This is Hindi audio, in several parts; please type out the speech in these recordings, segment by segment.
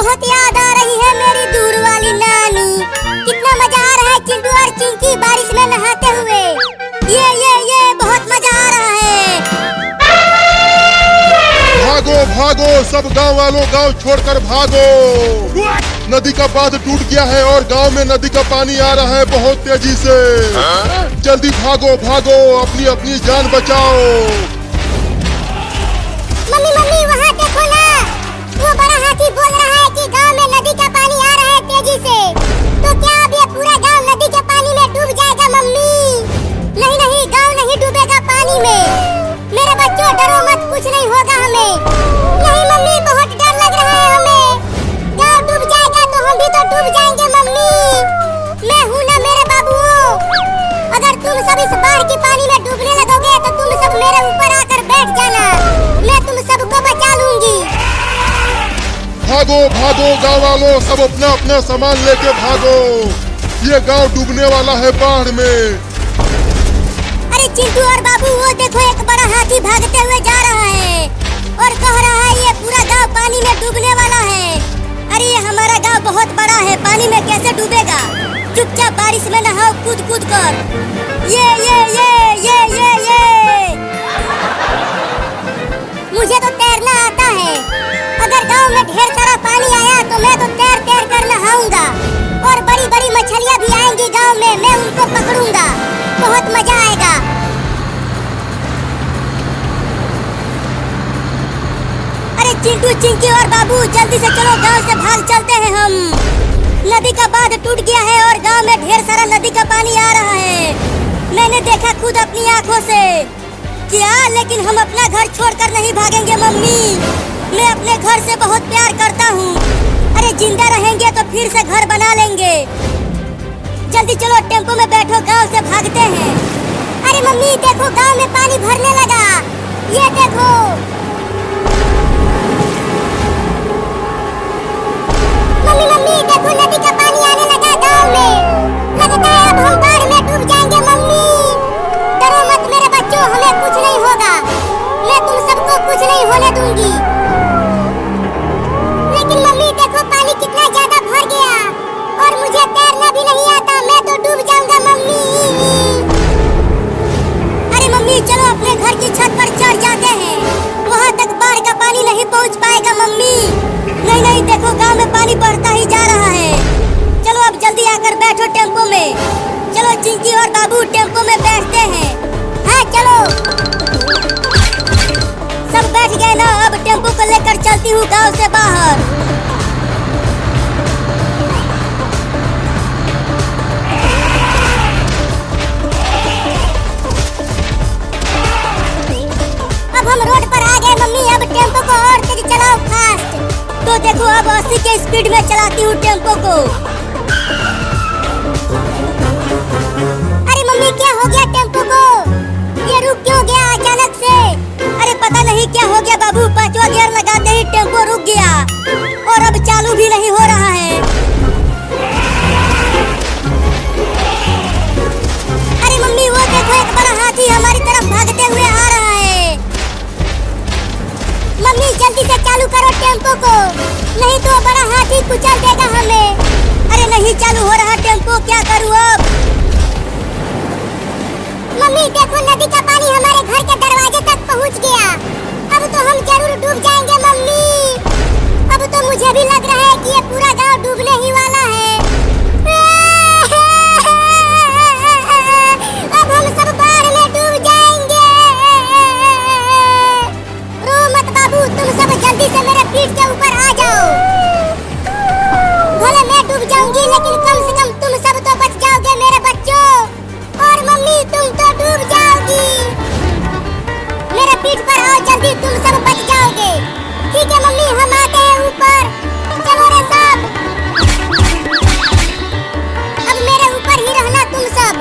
बहुत याद आ रही है मेरी दूर वाली नानी। कितना मजा आ रहा है चिंटू और चिंकी बारिश में नहाते हुए। ये बहुत मजा आ रहा है। भागो भागो सब गांव वालों, गांव छोड़कर भागो। नदी का बांध टूट गया है और गांव में नदी का पानी आ रहा है बहुत तेजी से। जल्दी भागो भागो, अपनी अपनी जान बचाओ। मम्मी वहाँ देखो ना, वो बड़ा हाथी बोल रहा है कि गांव में नदी का पानी आ रहा है तेजी से। तो क्या अब ये पूरा गांव नदी के पानी में डूब जाएगा मम्मी? नहीं, गांव नहीं डूबेगा पानी में। मेरे बच्चों डरो मत, कुछ नहीं होगा हमें। नहीं मम्मी, बहुत डर लग रहा है हमें। गांव डूब जाएगा तो हम भी तो डूब जाएंगे मम्मी। मैं हूँ ना मेरे बाबुओ, अगर तुम सब इस बाढ़ की पानी में डूबने लगोगे तो तुम सब मेरे ऊपर आकर बैठ जाना, मैं तुम सबको बचा लूंगी। भागो भागो गांव वालों, सब अपना अपना सामान लेके भागो। ये गांव डूबने वाला है बाढ़ में। अरे चिंटू और बाबू, वो देखो एक बड़ा हाथी भागते हुए जा रहा है और कह रहा है ये पूरा गांव पानी में डूबने वाला है। अरे ये हमारा गांव बहुत बड़ा है, पानी में कैसे डूबेगा? चुपचाप बारिश में नहाओ कूद कूद कर। ये मुझे तो तैरना आता है। अगर गांव में ढेर सारा पानी आया तो मैं तो तैर तैर कर नहाऊंगा और बड़ी बड़ी मछलियां भी आएंगी गांव में, मैं उनको पकड़ूंगा, बहुत मजा आएगा। अरे चिंटू चिंकी और बाबू, जल्दी से चलो, गांव से भाग चलते हैं हम। नदी का बांध टूट गया है और गांव में ढेर सारा नदी का पानी आ रहा है। मैंने देखा खुद अपनी आंखों से। क्या? लेकिन हम अपना घर छोड़कर नहीं भागेंगे मम्मी। मैं अपने घर से बहुत प्यार करता हूँ। अरे जिंदा रहेंगे तो फिर से घर बना लेंगे। जल्दी चलो, टेम्पो में बैठो, गांव से भागते हैं। अरे मम्मी देखो, गांव में पानी भरने लगा। ये देखो, मम्मी देखो, नदी का पानी आने लगा गांव में। लगता है अब हम बाढ़ में डूब जाएंगे मम्मी। डरो मत मेरे बच्चों, हमें कुछ नहीं होगा, मैं तुम सबको कुछ नहीं होने दूंगी। लेकिन मम्मी देखो, पानी कितना ज्यादा भर गया और मुझे तैरना भी नहीं आता, मैं तो डूब जाऊंगा मम्मी। अरे मम्मी चलो, अपने घर की छत पर चढ़ जाते हैं, वहाँ तक बाढ़ का पानी नहीं पहुँच पाएगा मम्मी। नहीं, देखो गांव में पानी बढ़ता ही जा रहा है। चलो अब जल्दी आकर बैठो टेम्पो में। चलो चिंकी और बाबू, टेम्पो में बैठते हैं। हाँ चलो, सब बैठ गए ना? अब टेम्पो को लेकर चलती हूँ गांव से बाहर। अब हम रोड पर आ गए मम्मी, अब टेम्पो को और तेज चलाओ, फास्ट। तो देखो अब 80 के स्पीड में चलाती हूँ टेम्पो को। अरे मम्मी क्या हो गया टेम्पो को? ये रुक क्यों गया अचानक से? अरे पता नहीं क्या हो गया बाबू, 5वां गियर लगाते ही टेम्पो रुक गया और अब चालू भी नहीं हो रहा है। अरे मम्मी वो देखो, एक बड़ा हाथी हमारी तरफ भागते हुए आ रहा है। मम्मी जल्दी से चालू करो टेम्पो को, नहीं तो बड़ा हाथी कुचल देगा हमें। अरे नहीं चालू हो रहा टेम्पो, क्या करूँ अब? मम्मी देखो, नदी का पानी हमारे घर के दरवाजे तक पहुंच गया। अब तो हम जरूर डूब जाएंगे मम्मी। अब तो मुझे भी लग रहा है कि ये पूरा गांव डूबने ही वाला है। अब हम सब बाढ़ में डूब जाएंगे। रो मत बाबू, तुम सब जल्दी से मेरे पीठ के ऊपर आ जाओ। भले मैं डूब जाऊंगी, लेकिन कम से कम तुम सब तो बच जाओगे मेरे बच्चों। और मम्मी तुम तो डूब जाओगी। मेरे पीठ पर आओ जल्दी, तुम सब बच जाओगे। ठीक है मम्मी, हम आते हैं ऊपर। चलो रे सब, अब मेरे ऊपर ही रहना तुम सब,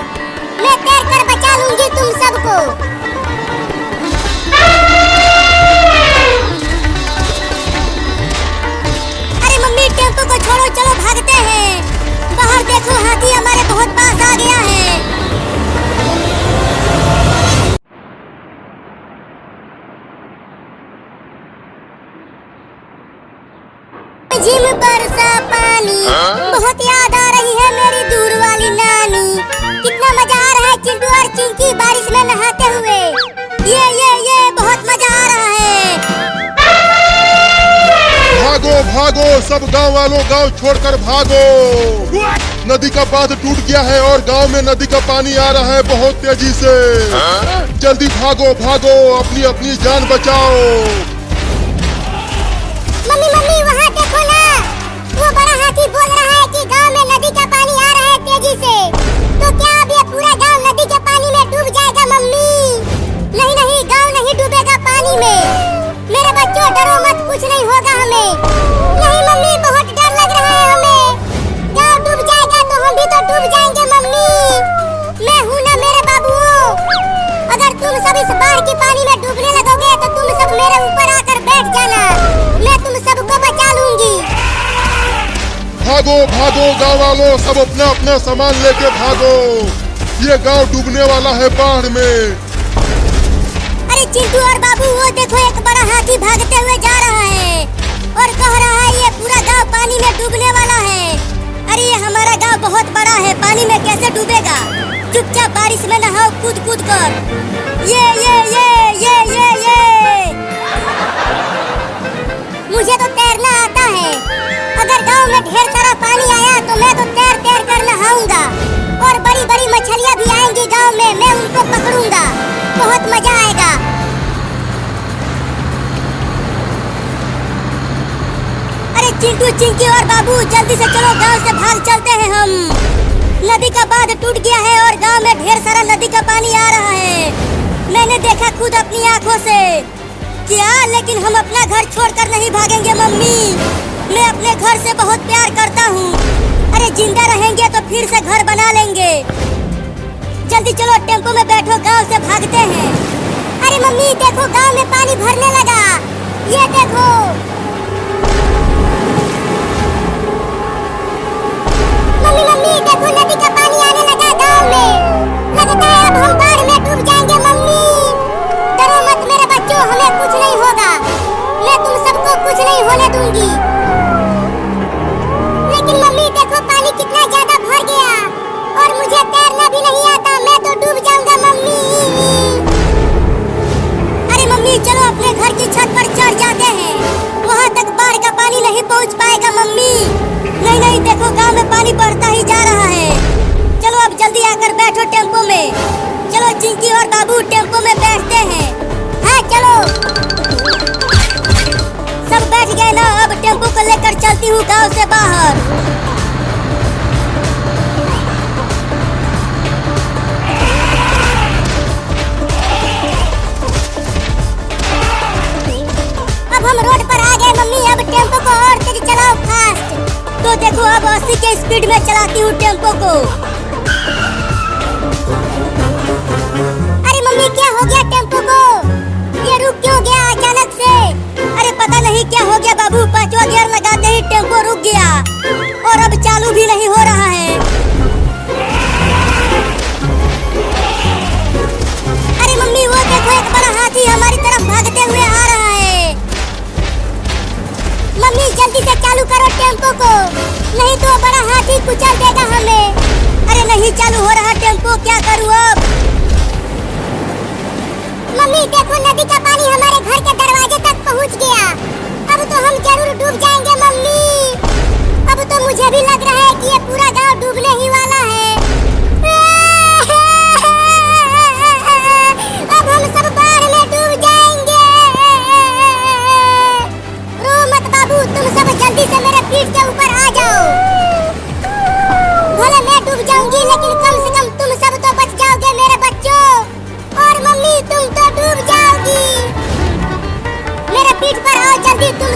मैं तैर कर बचा लूंगी तुम सबको। अरे मम्मी टेम्पो को छोड़ो, चलो भागते हैं। बाहर देखो, हाथी हमारे बहुत पास आ गया है। झिम बरसा पानी, बहुत याद आ रही है मेरी दूर वाली नानी। कितना मजा आ रहा है चिंटू और चिंकी बारिश में नहाते हुए। ये बहुत मजा आ रहा है। भागो भागो सब गांव वालों, गांव छोड़कर भागो। नदी का बांध टूट गया है और गांव में नदी का पानी आ रहा है बहुत तेजी से। जल्दी भागो भागो, अपनी अपनी जान बचाओ। मम्मी मम्मी वहाँ देखो ना, वो बड़ा हाथी बोल रहा है कि गांव में नदी का पानी आ रहा है तेजी से। तो क्या अब ये पूरा गांव नदी के पानी में डूब जाएगा मम्मी? नहीं नहीं, गांव नहीं डूबेगा पानी में। मेरे बच्चों डरो मत, कुछ नहीं होगा हमें। नहीं मम्मी, बहुत डर लग रहा है हमें। गांव डूब जाएगा तो हम भी तो डूब जाएंगे मम्मी। मैं हूँ ना मेरे बाबुओं, अगर तुम सब इस बाढ़ के पानी में डूबने लगोगे तो तुम सब मेरे ऊपर आकर बैठ जाना, मैं तुम सबको बचा लूंगी। भागो भागो गांव वालों, सब अपना अपना सामान लेके भागो। ये गांव डूबने वाला है बाढ़ में। अरे चिंटू और बाबू, वो देखो एक बड़ा हाथी भागते हुए जा रहा है और कह रहा है ये पूरा गांव पानी में डूबने वाला है। अरे ये हमारा गांव बहुत बड़ा है, पानी में कैसे डूबेगा? चुपचाप बारिश में नहाओ कूद कूद कर। ये मुझे तो तैरना आता है। अगर गांव में ढेर सारा पानी आया तो मैं तो तैर तैर कर नहाऊंगा और बड़ी बड़ी मछलियां भी आएंगी गांव में, मैं उनको पकड़ूंगा, बहुत मजा आएगा। अरे चिंटू चिंकी और बाबू, जल्दी से चलो, गांव से भाग चलते हैं हम। नदी का बांध टूट गया है और गांव में ढेर सारा नदी का पानी आ रहा है। मैंने देखा खुद अपनी आंखों से। क्या? लेकिन हम अपना घर छोड़कर नहीं भागेंगे मम्मी। मैं अपने घर से बहुत प्यार करता हूँ। अरे जिंदा रहेंगे तो फिर से घर बना लेंगे। जल्दी चलो, टेम्पो में बैठो, गांव से भागते हैं। अरे मम्मी देखो, गांव में पानी भरने लगा। ये देखो, मम्मी देखो, नदी का पानी आने लगा गांव में। लगता है अब हम बाढ़ में डूब जाएंगे मम्मी। डरो मत मेरे बच्चों, हमें कुछ नहीं होगा, मैं तुम सबको कुछ नहीं होने दूंगी। लेकिन मम्मी देखो, पानी कितना ज्यादा भर गया और मुझे तैरना भी नहीं आता, मैं तो डूब जाऊंगा मम्मी। अरे मम्मी चलो, अपने घर की छत पर चढ़ जाते हैं, वहाँ तक बाढ़ का पानी नहीं पहुँच पाएगा मम्मी। नहीं नहीं, देखो गांव में पानी बढ़ता ही जा रहा है। चलो अब जल्दी आकर बैठो टेम्पो में। चलो चिंकी और बाबू, टेम्पो में बैठते हैं। हाँ चलो, सब बैठ गए ना? अब टेम्पो को लेकर चलती हूँ गांव से बाहर। अब हम रोड पर आ गए मम्मी, अब टेम्पो को और तेज चलाओ, फास्ट। तो देखो अब 80 के स्पीड में चलाती हूँ टेम्पो को। अरे मम्मी क्या हो गया टेम्पो को? ये रुक क्यों गया अचानक से? अरे पता नहीं क्या हो गया बाबू, पांचवा गियर लगाते ही टेम्पो रुक गया और अब चालू भी नहीं हो रहा है। अरे मम्मी वो देखो, एक बड़ा हाथी हमारी तरफ भागते हुए आ रहा है। मम्मी जल्दी से चालू करो टेम्पो को, नहीं तो बड़ा हाथी कुचल देगा हमें। अरे नहीं चालू हो रहा टेम्पो, क्या करूँ अब? मम्मी देखो, नदी का पानी हमारे घर के दरवाजे तक पहुंच गया। अब तो हम जरूर डूब जाएंगे मम्मी। अब तो मुझे भी लग रहा है कि ये पूरा गांव डूबने ही वाला है। अब हम सब बाढ़ में डूब जाएंगे। रो मत बाबू, तुम सब जल्दी से मेरे पीठ के ऊपर आ जाओ। भले मैं डूब जाऊंगी, लेकिन कम से कम तुम सब तो बच जाओगे मेरे बच्चों। और मम्मी तुम तो डूब जाओगी। मेरे पीठ पर आओ जल्दी, तुम